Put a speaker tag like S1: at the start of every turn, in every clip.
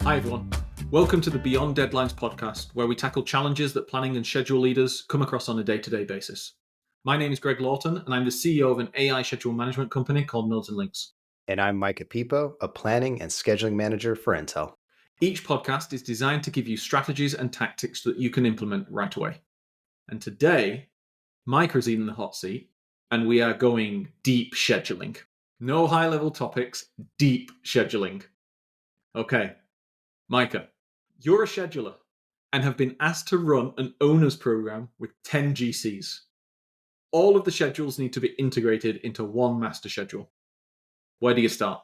S1: Hi everyone. Welcome to the Beyond Deadlines podcast, where we tackle challenges that planning and schedule leaders come across on a day-to-day basis. My name is Greg Lawton, and I'm the CEO of an AI schedule management company called Nodes and Links.
S2: And I'm Micah, a planning and scheduling manager for Intel.
S1: Each podcast is designed to give you strategies and tactics that you can implement right away. And today, Micah's in the hot seat, and we are going deep scheduling. No high-level topics, deep scheduling. Okay, Micah, you're a scheduler and have been asked to run an owners program with 10 GCs. All of the schedules need to be integrated into one master schedule. Where do you start?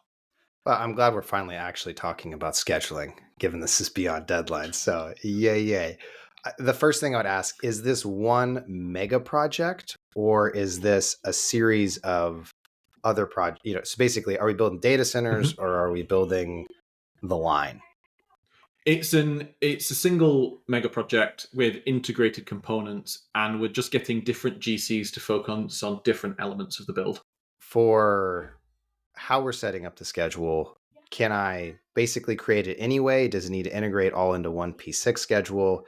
S2: Well, I'm glad we're finally actually talking about scheduling, given this is beyond deadlines. So yay. The first thing I would ask, is this one mega project or is this a series of other projects? So basically, are we building data centers or are we building the line?
S1: It's a single mega project with integrated components, and we're just getting different GCs to focus on different elements of the build.
S2: For how we're setting up the schedule, can I basically create it anyway? Does it need to integrate all into one P6 schedule?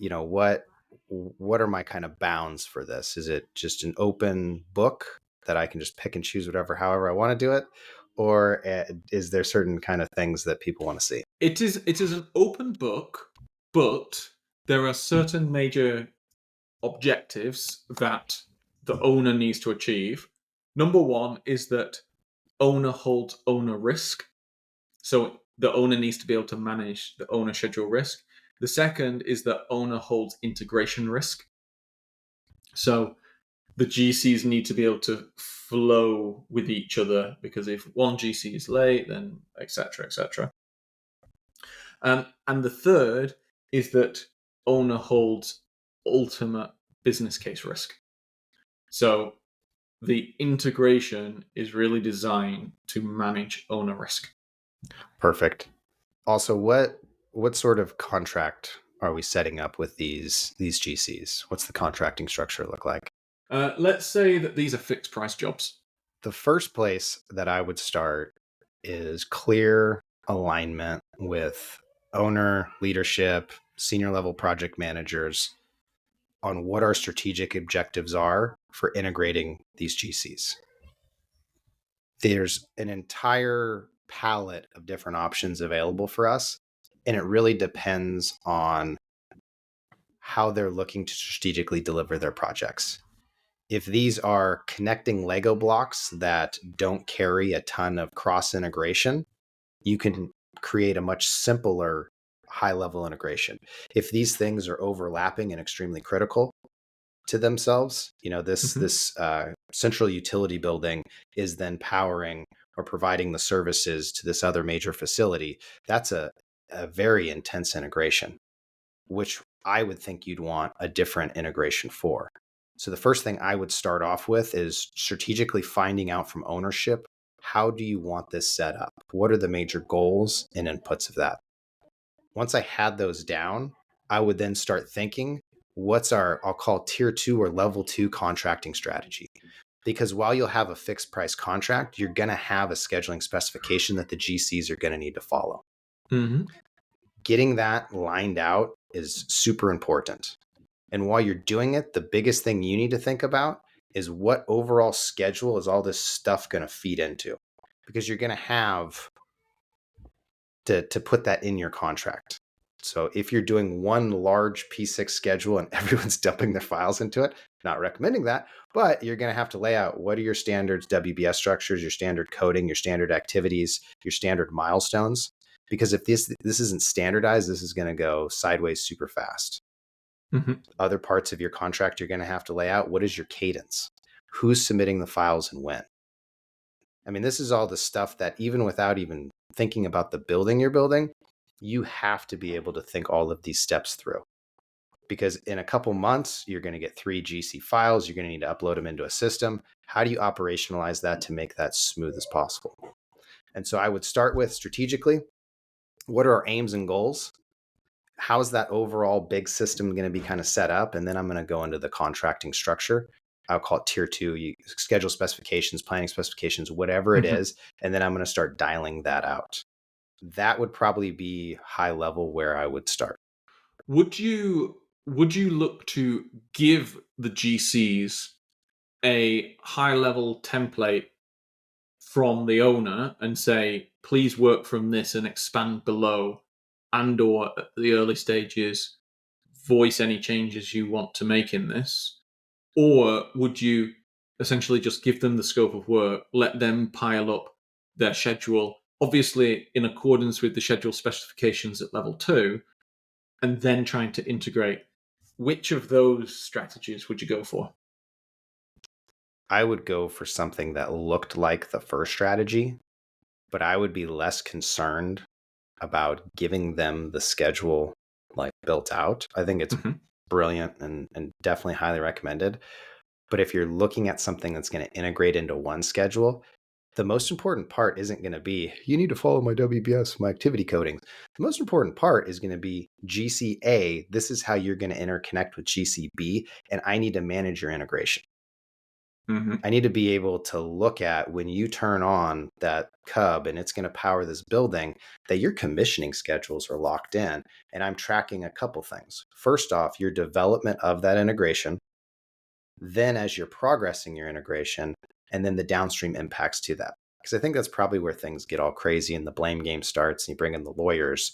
S2: What are my kind of bounds for this? Is it just an open book that I can just pick and choose however I want to do it? Or is there certain kind of things that people want to see?
S1: It is an open book, but there are certain major objectives that the owner needs to achieve. Number one is that owner holds owner risk. So the owner needs to be able to manage the owner schedule risk. The second is that owner holds integration risk. So the GCs need to be able to flow with each other, because if one GC is late, then etc., etc. And the third is that owner holds ultimate business case risk. So the integration is really designed to manage owner risk.
S2: Perfect. Also, what sort of contract are we setting up with these GCs? What's the contracting structure look like?
S1: Let's say that these are fixed price jobs.
S2: The first place that I would start is clear alignment with owner, leadership, senior level project managers on what our strategic objectives are for integrating these GCs. There's an entire palette of different options available for us, and it really depends on how they're looking to strategically deliver their projects. If these are connecting Lego blocks that don't carry a ton of cross integration, you can create a much simpler high-level integration. If these things are overlapping and extremely critical to themselves, this central utility building is then powering or providing the services to this other major facility. That's a very intense integration, which I would think you'd want a different integration for. So the first thing I would start off with is strategically finding out from ownership, how do you want this set up? What are the major goals and inputs of that? Once I had those down, I would then start thinking, what's our, I'll call tier 2 or level 2 contracting strategy? Because while you'll have a fixed price contract, you're going to have a scheduling specification that the GCs are going to need to follow.
S1: Mm-hmm.
S2: Getting that lined out is super important. And while you're doing it, the biggest thing you need to think about is what overall schedule is all this stuff going to feed into? Because you're going to have to put that in your contract. So if you're doing one large P6 schedule and everyone's dumping their files into it, not recommending that, but you're going to have to lay out what are your standards, WBS structures, your standard coding, your standard activities, your standard milestones. Because if this isn't standardized, this is going to go sideways super fast. Mm-hmm. Other parts of your contract you're going to have to lay out. What is your cadence? Who's submitting the files and when? I mean, this is all the stuff that even without even thinking about the building you're building, you have to be able to think all of these steps through. Because in a couple months, you're going to get 3 GC files. You're going to need to upload them into a system. How do you operationalize that to make that smooth as possible? And so I would start with strategically, what are our aims and goals? How's that overall big system going to be kind of set up? And then I'm going to go into the contracting structure. I'll call it tier 2, you schedule specifications, planning specifications, whatever it is. And then I'm going to start dialing that out. that would probably be high level where I would start.
S1: Would you look to give the GCs a high level template from the owner and say, please work from this and expand below, and or at the early stages voice any changes you want to make in this? Or would you essentially just give them the scope of work, let them pile up their schedule, obviously in accordance with the schedule specifications at level 2, and then trying to integrate? Which of those strategies would you go for?
S2: I would go for something that looked like the first strategy, but I would be less concerned about giving them the schedule like built out. I think it's
S1: Mhm.
S2: brilliant and definitely highly recommended. But if you're looking at something that's going to integrate into one schedule, the most important part isn't going to be, you need to follow my WBS, my activity codings. The most important part is going to be GCA. This is how you're going to interconnect with GCB, and I need to manage your integration.
S1: Mhm.
S2: I need to be able to look at when you turn on that cub and it's going to power this building, that your commissioning schedules are locked in. And I'm tracking a couple things. First off, your development of that integration, then as you're progressing your integration, and then the downstream impacts to that. Because I think that's probably where things get all crazy and the blame game starts and you bring in the lawyers.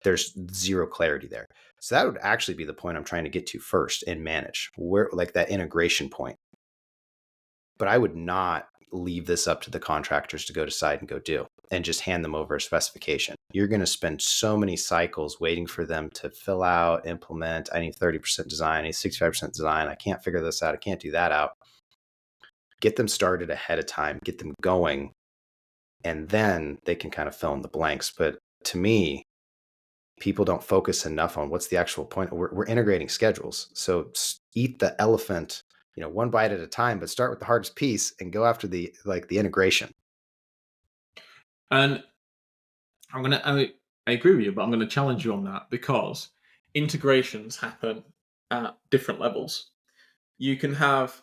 S2: There's zero clarity there. So that would actually be the point I'm trying to get to first and manage, where like that integration point. But I would not leave this up to the contractors to go decide and go do and just hand them over a specification. You're going to spend so many cycles waiting for them to fill out, implement. I need 30% design, I need 65% design. I can't figure this out. I can't do that out. Get them started ahead of time, get them going, and then they can kind of fill in the blanks. But to me, people don't focus enough on what's the actual point. We're integrating schedules. So eat the elephant, one bite at a time, but start with the hardest piece and go after the integration.
S1: And I agree with you, but I'm gonna challenge you on that, because integrations happen at different levels. You can have,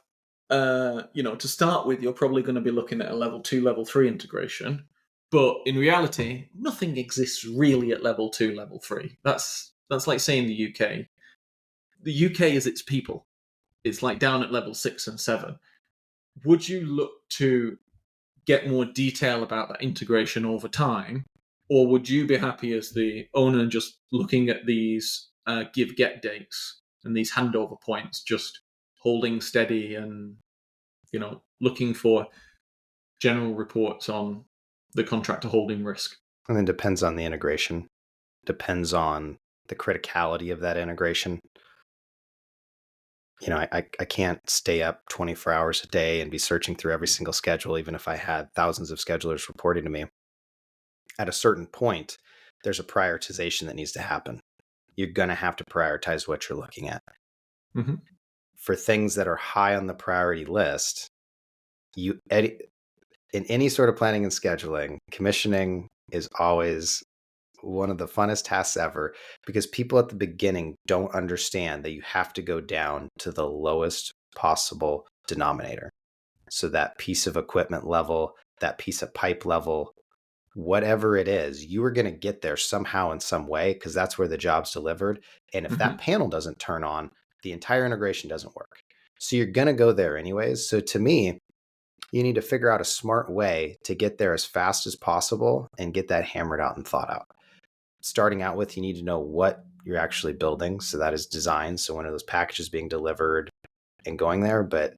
S1: to start with, you're probably going to be looking at a level 2, level 3 integration, but in reality, nothing exists really at level 2, level 3. That's like saying the UK. The UK is its people. It's like down at level 6 and 7. Would you look to get more detail about that integration over time, or would you be happy as the owner just looking at these give get dates and these handover points, just holding steady and looking for general reports on the contractor holding risk?
S2: And then depends on the integration, depends on the criticality of that integration. I can't stay up 24 hours a day and be searching through every single schedule, even if I had thousands of schedulers reporting to me. At a certain point, there's a prioritization that needs to happen. You're going to have to prioritize what you're looking at.
S1: Mm-hmm.
S2: For things that are high on the priority list, in any sort of planning and scheduling, commissioning is always one of the funnest tasks ever, because people at the beginning don't understand that you have to go down to the lowest possible denominator. So that piece of equipment level, that piece of pipe level, whatever it is, you are going to get there somehow in some way, because that's where the job's delivered. And if
S1: Mm-hmm.
S2: that panel doesn't turn on, the entire integration doesn't work. So you're going to go there anyways. So to me, you need to figure out a smart way to get there as fast as possible and get that hammered out and thought out. Starting out with, you need to know what you're actually building. So that is design. So when are those packages being delivered and going there? But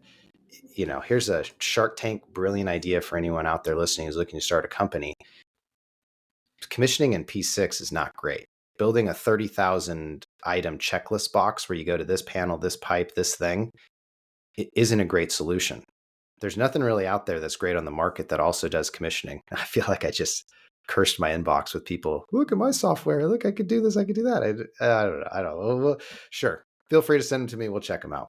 S2: here's a Shark Tank brilliant idea for anyone out there listening who's looking to start a company. Commissioning in P6 is not great. Building a 30,000 item checklist box where you go to this panel, this pipe, this thing, it isn't a great solution. There's nothing really out there that's great on the market that also does commissioning. I feel like I just cursed my inbox with people. Look at my software. Look, I could do this. I could do that. I don't know. I don't know. Well, sure. Feel free to send them to me. We'll check them out.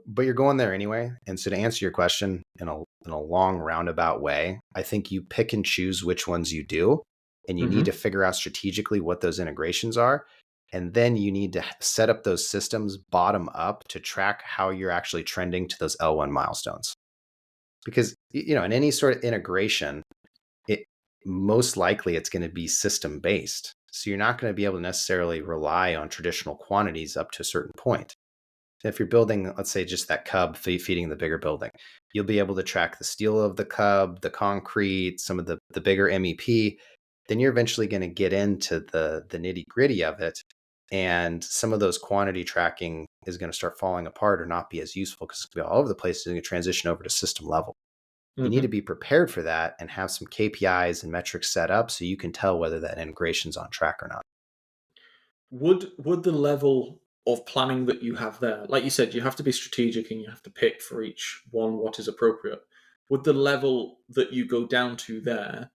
S2: But you're going there anyway. And so to answer your question in a long roundabout way, I think you pick and choose which ones you do. And you
S1: Mm-hmm.
S2: need to figure out strategically what those integrations are. And then you need to set up those systems bottom up to track how you're actually trending to those L1 milestones. Because, in any sort of integration, most likely it's going to be system based. So you're not going to be able to necessarily rely on traditional quantities up to a certain point. If you're building, let's say, just that cub feeding the bigger building, you'll be able to track the steel of the cub, the concrete, some of the bigger MEP. Then you're eventually going to get into the nitty gritty of it. And some of those quantity tracking is going to start falling apart or not be as useful because it's going to be all over the place. It's going to transition over to system level. You need to be prepared for that and have some KPIs and metrics set up so you can tell whether that integration's on track or not.
S1: Would the level of planning that you have there, like you said, you have to be strategic and you have to pick for each one what is appropriate. Would the level that you go down to there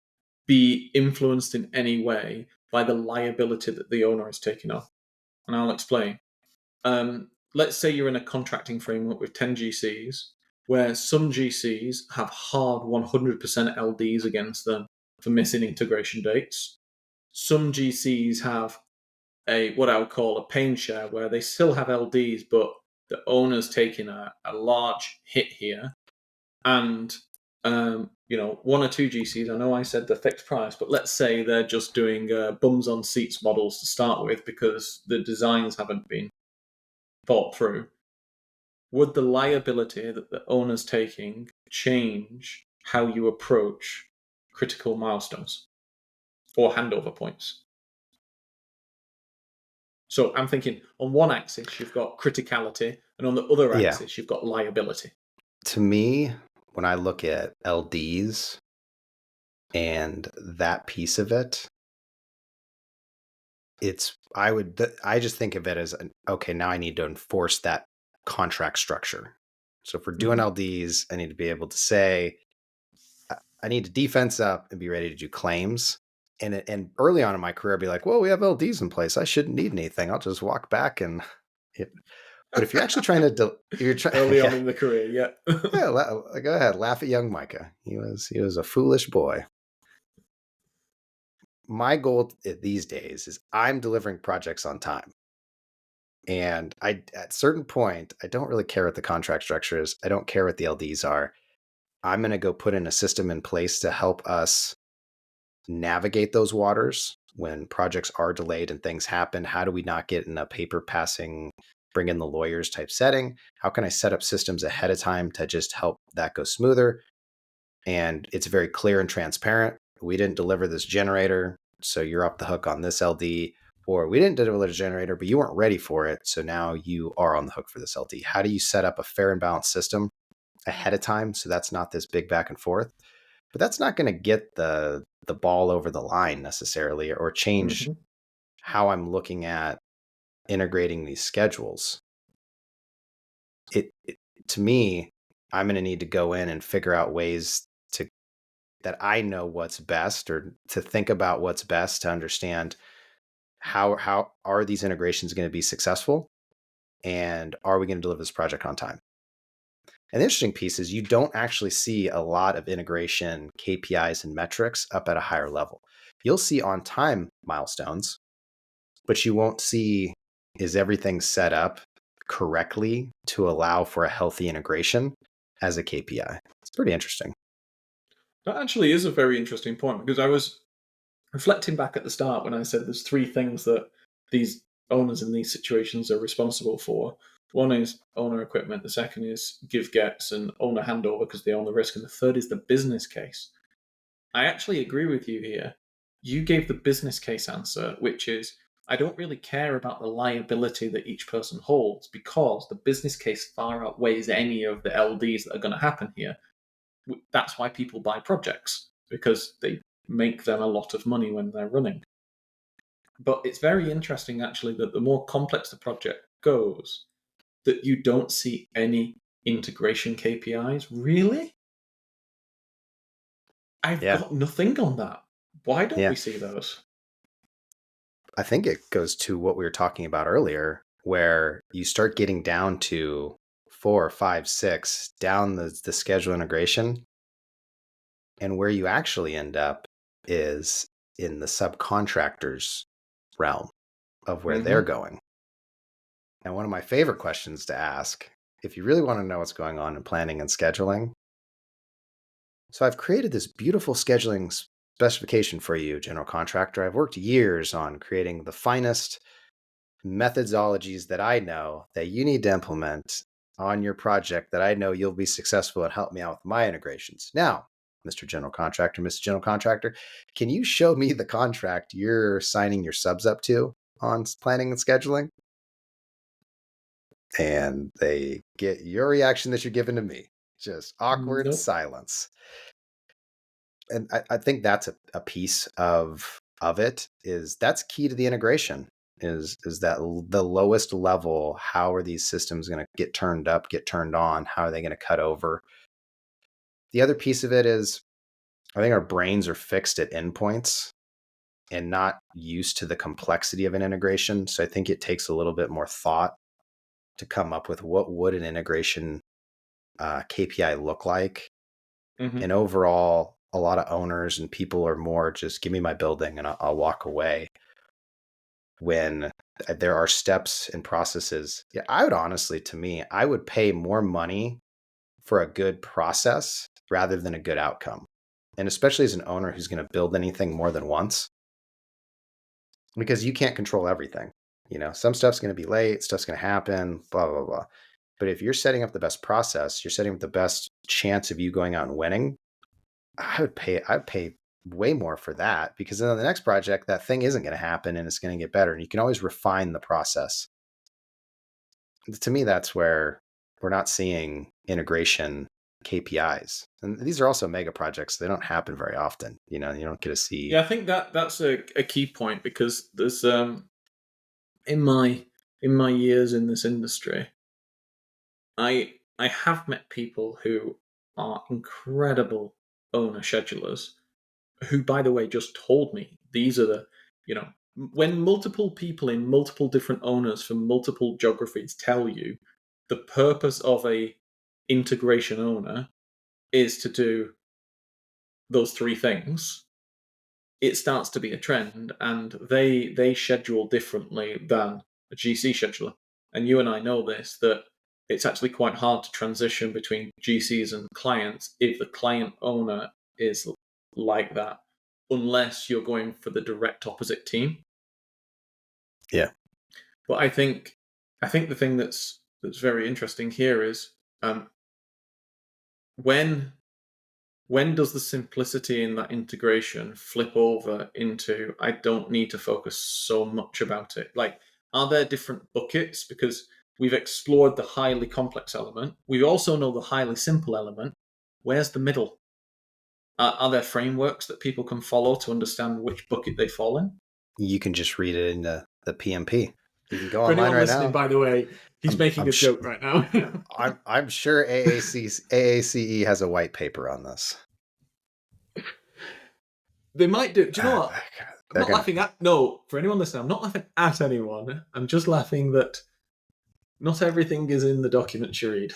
S1: be influenced in any way by the liability that the owner is taking on? And I'll explain. Let's say you're in a contracting framework with 10 GCs, where some GCs have hard 100% LDs against them for missing integration dates. Some GCs have what I would call a pain share, where they still have LDs, but the owner's taking a large hit here. And one or two GCs, I know I said the fixed price, but let's say they're just doing bums on seats models to start with because the designs haven't been thought through. Would the liability that the owner's taking change how you approach critical milestones or handover points? So I'm thinking on one axis, you've got criticality, and on the other axis, you've got liability.
S2: To me, when I look at LDs and that piece of it, I just think of it as, okay, now I need to enforce that contract structure. So if we're doing LDs, I need to be able to say, I need to defense up and be ready to do claims. And early on in my career, I'd be like, well, we have LDs in place. I shouldn't need anything. I'll just walk back and But if you're actually trying to,
S1: early on in the career,
S2: yeah, go ahead, laugh at young Micah. He was a foolish boy. My goal these days is I'm delivering projects on time, and at a certain point, I don't really care what the contract structure is. I don't care what the LDs are. I'm going to go put in a system in place to help us navigate those waters when projects are delayed and things happen. How do we not get in a paper passing, bring in the lawyers type setting? How can I set up systems ahead of time to just help that go smoother? And it's very clear and transparent. We didn't deliver this generator, so you're off the hook on this LD. Or we didn't deliver the generator, but you weren't ready for it, so now you are on the hook for this LD. How do you set up a fair and balanced system ahead of time so that's not this big back and forth? But that's not going to get the ball over the line necessarily or change how I'm looking at integrating these schedules. To me, I'm going to need to go in and figure out ways that I know what's best, or to think about what's best to understand how are these integrations going to be successful, and are we going to deliver this project on time? And the interesting piece is you don't actually see a lot of integration KPIs and metrics up at a higher level. You'll see on time milestones, but you won't see, is everything set up correctly to allow for a healthy integration as a KPI? It's pretty interesting.
S1: That actually is a very interesting point, because I was reflecting back at the start when I said there's three things that these owners in these situations are responsible for. One is owner equipment, the second is give-gets and owner handover because they own the risk, and the third is the business case. I actually agree with you here. You gave the business case answer, which is, I don't really care about the liability that each person holds because the business case far outweighs any of the LDs that are going to happen here. That's why people buy projects, because they make them a lot of money when they're running. But it's very interesting, actually, that the more complex the project goes, that you don't see any integration KPIs. Really? I've got nothing on that. Why don't we see those?
S2: I think it goes to what we were talking about earlier, where you start getting down to 4, 5, 6 down the schedule integration. And where you actually end up is in the subcontractors realm of where they're going. Now, one of my favorite questions to ask, if you really want to know what's going on in planning and scheduling. So I've created this beautiful scheduling specification for you, general contractor. I've worked years on creating the finest methodologies that I know that you need to implement on your project that I know you'll be successful and help me out with my integrations. Now, Mr. General Contractor, Mr. General Contractor, can you show me the contract you're signing your subs up to on planning and scheduling? And they get your reaction that you're giving to me. Just awkward
S1: Nope.
S2: silence. And I think that's a piece of it is that's key to the integration is that the lowest level, how are these systems going to get turned up, get turned on? How are they going to cut over? The other piece of it is I think our brains are fixed at endpoints and not used to the complexity of an integration. So I think it takes a little bit more thought to come up with what would an integration KPI look like.
S1: Mm-hmm.
S2: And overall, a lot of owners and people are more just give me my building and I'll walk away. When there are steps and processes, yeah, I would honestly, to me, I would pay more money for a good process rather than a good outcome. And especially as an owner who's going to build anything more than once, because you can't control everything. You know, some stuff's going to be late, stuff's going to happen, blah, blah, blah. But if you're setting up the best process, you're setting up the best chance of you going out and winning, I'd pay way more for that, because then on the next project, that thing isn't going to happen and it's going to get better. And you can always refine the process. To me, that's where we're not seeing integration KPIs. And these are also mega projects. They don't happen very often. You know, you don't get to see.
S1: Yeah, I think that's a key point, because there's in my years in this industry, I have met people who are incredible owner schedulers, who, by the way, just told me these are the, when multiple people in multiple different owners from multiple geographies tell you the purpose of a integration owner is to do those three things, it starts to be a trend, and they schedule differently than a GC scheduler. And you and I know this, that it's actually quite hard to transition between GCs and clients if the client owner is like that, unless you're going for the direct opposite team.
S2: Yeah.
S1: But I think the thing that's very interesting here is when does the simplicity in that integration flip over into I don't need to focus so much about it? Like, are there different buckets? Because we've explored the highly complex element. We also know the highly simple element. Where's the middle? Are there frameworks that people can follow to understand which bucket they fall in?
S2: You can just read it in the PMP. You can go
S1: For
S2: online
S1: anyone
S2: right
S1: listening,
S2: now.
S1: by the way, he's making a joke right now.
S2: I'm sure AACE has a white paper on this.
S1: They might do. Do you know what? I'm not
S2: gonna...
S1: laughing at. No, for anyone listening, I'm not laughing at anyone. I'm just laughing that not everything is in the documents you read.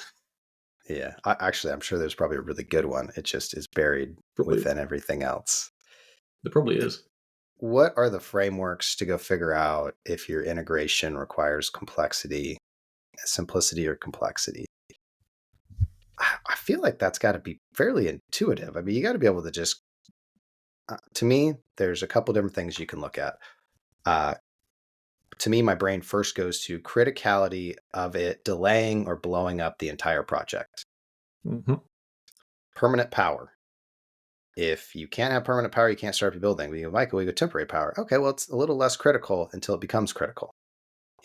S2: Yeah, actually, I'm sure there's probably a really good one. It just is buried within everything else.
S1: There probably is.
S2: What are the frameworks to go figure out if your integration requires complexity, simplicity, or complexity? I feel like that's got to be fairly intuitive. I mean, you got to be able to just, to me, there's a couple different things you can look at. To me, my brain first goes to criticality of it delaying or blowing up the entire project.
S1: Mm-hmm.
S2: Permanent power. If you can't have permanent power, you can't start up your building. We go, Micah, we go temporary power. Okay, well, it's a little less critical until it becomes critical,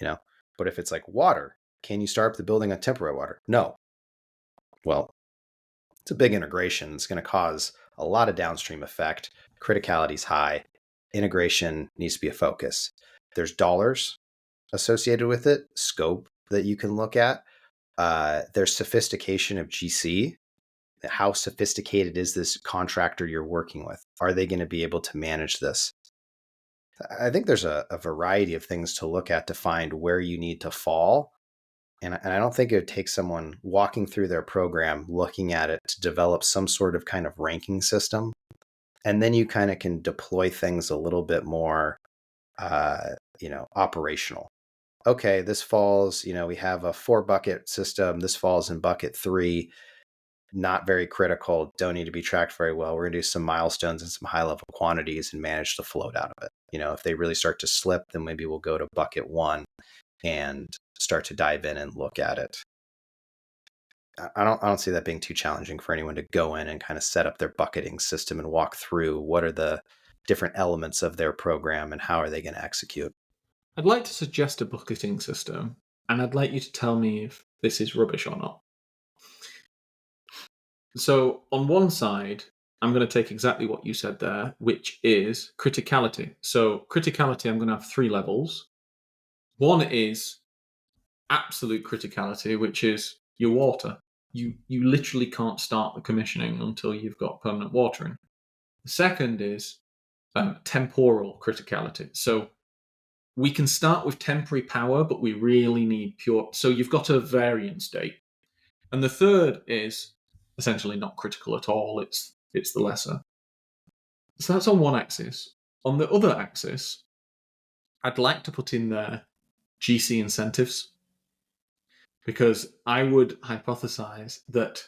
S2: you know. But if it's like water, can you start up the building on temporary water? No. Well, it's a big integration. It's going to cause a lot of downstream effect. Criticality is high. Integration needs to be a focus. There's dollars associated with it, scope that you can look at. There's sophistication of GC. How sophisticated is this contractor you're working with? Are they going to be able to manage this? I think there's a variety of things to look at to find where you need to fall. And I don't think it would take someone walking through their program, looking at it to develop some sort of kind of ranking system. And then you kind of can deploy things a little bit more, operational. Okay, this falls, we have a 4 bucket system. This falls in bucket 3. not very critical, don't need to be tracked very well. We're going to do some milestones and some high level quantities and manage the float out of it. If they really start to slip, then maybe we'll go to bucket 1 and start to dive in and look at it. I don't see that being too challenging for anyone to go in and kind of set up their bucketing system and walk through what are the different elements of their program and how are they going to execute.
S1: I'd like to suggest a bucketing system, and I'd like you to tell me if this is rubbish or not. So on one side, I'm going to take exactly what you said there, which is criticality. So criticality, I'm going to have 3 levels. One is absolute criticality, which is your water. You literally can't start the commissioning until you've got permanent water in. The second is temporal criticality. So we can start with temporary power, but we really need pure. So you've got a variance date. And the third is essentially not critical at all. It's the lesser. So that's on one axis. On the other axis, I'd like to put in there GC incentives, because I would hypothesize that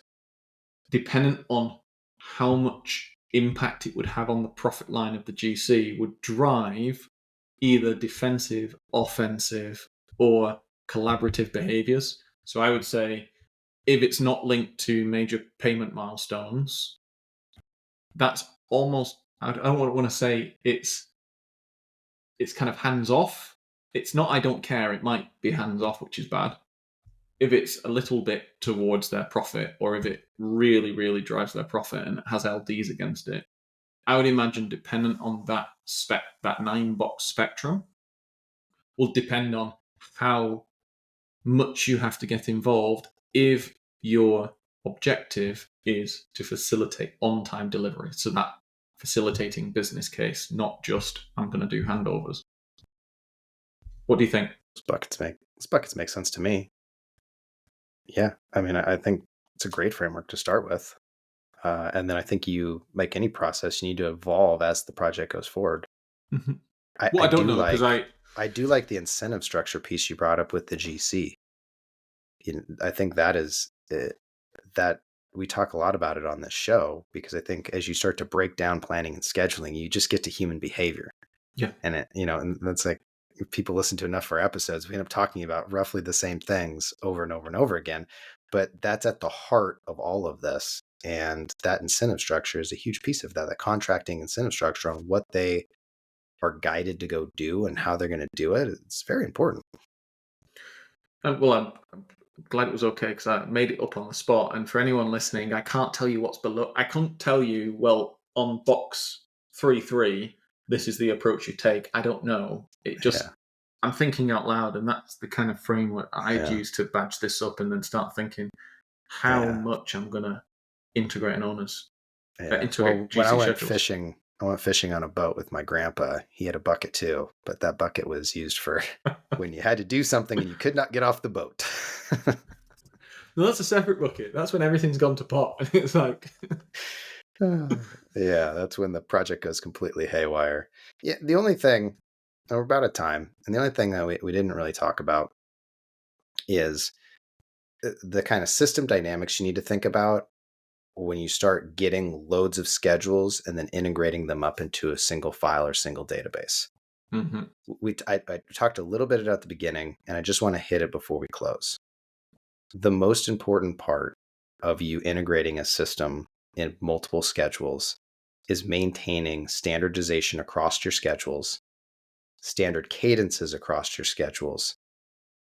S1: dependent on how much impact it would have on the profit line of the GC would drive either defensive, offensive, or collaborative behaviors. So I would say if it's not linked to major payment milestones, that's almost, I don't want to say it's kind of hands off. It's not I don't care, it might be hands off, which is bad. If it's a little bit towards their profit, or if it really, really drives their profit and has LDs against it, I would imagine dependent on that 9-box spectrum will depend on how much you have to get involved if your objective is to facilitate on-time delivery. So that facilitating business case, not just I'm going to do handovers. What do you think?
S2: These buckets make sense to me. Yeah, I mean, I think it's a great framework to start with. And then I think you, like any process, you need to evolve as the project goes forward.
S1: Mm-hmm. I don't know, because
S2: I do like the incentive structure piece you brought up with the GC. I think that is that we talk a lot about it on this show, because I think as you start to break down planning and scheduling, you just get to human behavior.
S1: Yeah.
S2: And and that's like, if people listen to enough of our episodes, we end up talking about roughly the same things over and over and over again. But that's at the heart of all of this. And that incentive structure is a huge piece of that. The contracting incentive structure on what they are guided to go do and how they're going to do it. It's very important.
S1: Well, I'm glad it was okay, because I made it up on the spot. And for anyone listening, I can't tell you what's below. I can't tell you, well, on box 3.3, this is the approach you take. I don't know. It just, I'm thinking out loud, and that's the kind of framework I'd use to badge this up and then start thinking how much I'm going to integrate an owner's.
S2: When I went fishing on a boat with my grandpa. He had a bucket too, but that bucket was used for when you had to do something and you could not get off the boat.
S1: No, that's a separate bucket. That's when everything's gone to pot. It's like...
S2: Yeah, that's when the project goes completely haywire. Yeah, the only thing, we're about at time, and the only thing that we didn't really talk about is the kind of system dynamics you need to think about when you start getting loads of schedules and then integrating them up into a single file or single database.
S1: Mm-hmm.
S2: I talked a little bit at the beginning, and I just want to hit it before we close. The most important part of you integrating a system in multiple schedules is maintaining standardization across your schedules, standard cadences across your schedules,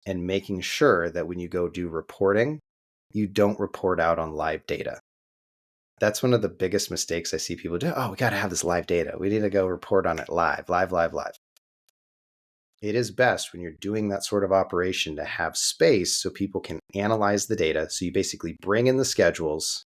S2: and making sure that when you go do reporting, you don't report out on live data. That's one of the biggest mistakes I see people do. Oh, we got to have this live data. We need to go report on it live. It is best when you're doing that sort of operation to have space so people can analyze the data. So you basically bring in the schedules,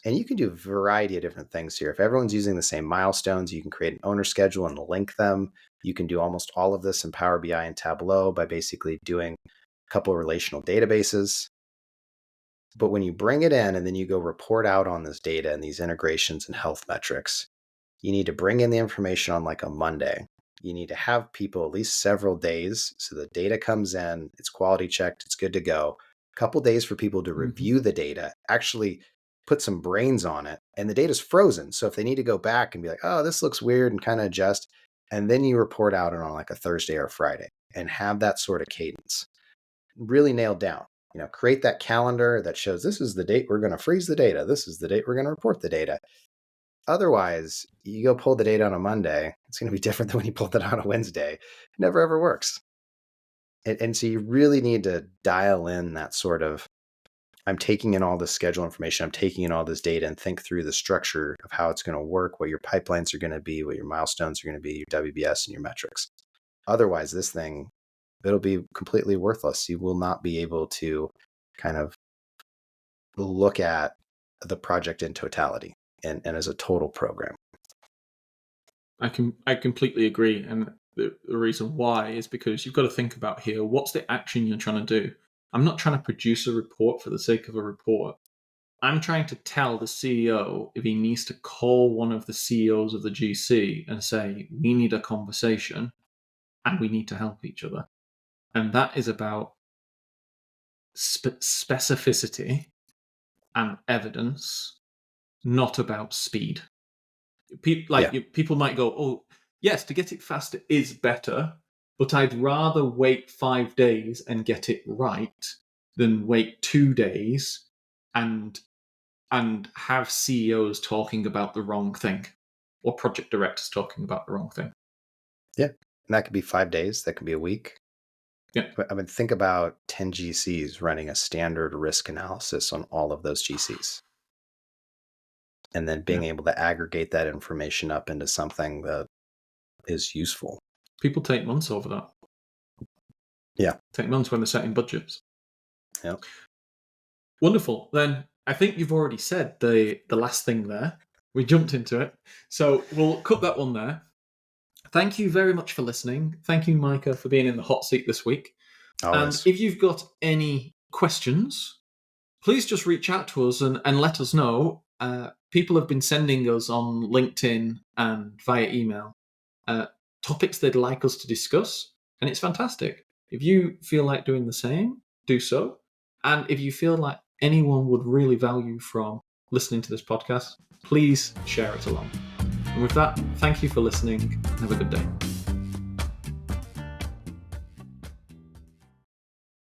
S2: and you can do a variety of different things here. If everyone's using the same milestones, you can create an owner schedule and link them. You can do almost all of this in Power BI and Tableau by basically doing a couple of relational databases. But when you bring it in and then you go report out on this data and these integrations and health metrics, you need to bring in the information on like a Monday. You need to have people at least several days so the data comes in, it's quality checked, it's good to go. A couple days for people to review the data, actually put some brains on it, and the data's frozen. So if they need to go back and be like, oh, this looks weird, and kind of adjust, and then you report out on like a Thursday or a Friday and have that sort of cadence really nailed down. Create that calendar that shows this is the date we're going to freeze the data. This is the date we're going to report the data. Otherwise, you go pull the data on a Monday, it's going to be different than when you pull it on a Wednesday. It never ever works. And so you really need to dial in that sort of, I'm taking in all this schedule information, I'm taking in all this data, and think through the structure of how it's going to work, what your pipelines are going to be, what your milestones are going to be, your WBS and your metrics. Otherwise, this thing, it'll be completely worthless. You will not be able to kind of look at the project in totality and as a total program.
S1: I completely agree. And the reason why is because you've got to think about here, what's the action you're trying to do? I'm not trying to produce a report for the sake of a report. I'm trying to tell the CEO if he needs to call one of the CEOs of the GC and say, we need a conversation and we need to help each other. And that is about specificity and evidence, not about speed. People might go, oh, yes, to get it faster is better, but I'd rather wait 5 days and get it right than wait 2 days and have CEOs talking about the wrong thing or project directors talking about the wrong thing.
S2: Yeah. And that could be 5 days. That could be a week.
S1: Yeah.
S2: I mean, think about 10 GCs running a standard risk analysis on all of those GCs. And then being able to aggregate that information up into something that is useful.
S1: People take months over that.
S2: Yeah.
S1: Take months when they're setting budgets.
S2: Yeah.
S1: Wonderful. Then I think you've already said the last thing there. We jumped into it. So we'll cut that one there. Thank you very much for listening. Thank you, Micah, for being in the hot seat this week.
S2: Always.
S1: And if you've got any questions, please just reach out to us and let us know. People have been sending us on LinkedIn and via email topics they'd like us to discuss, and it's fantastic. If you feel like doing the same, do so. And if you feel like anyone would really value from listening to this podcast, please share it along. And with that, thank you for listening. Have a good day.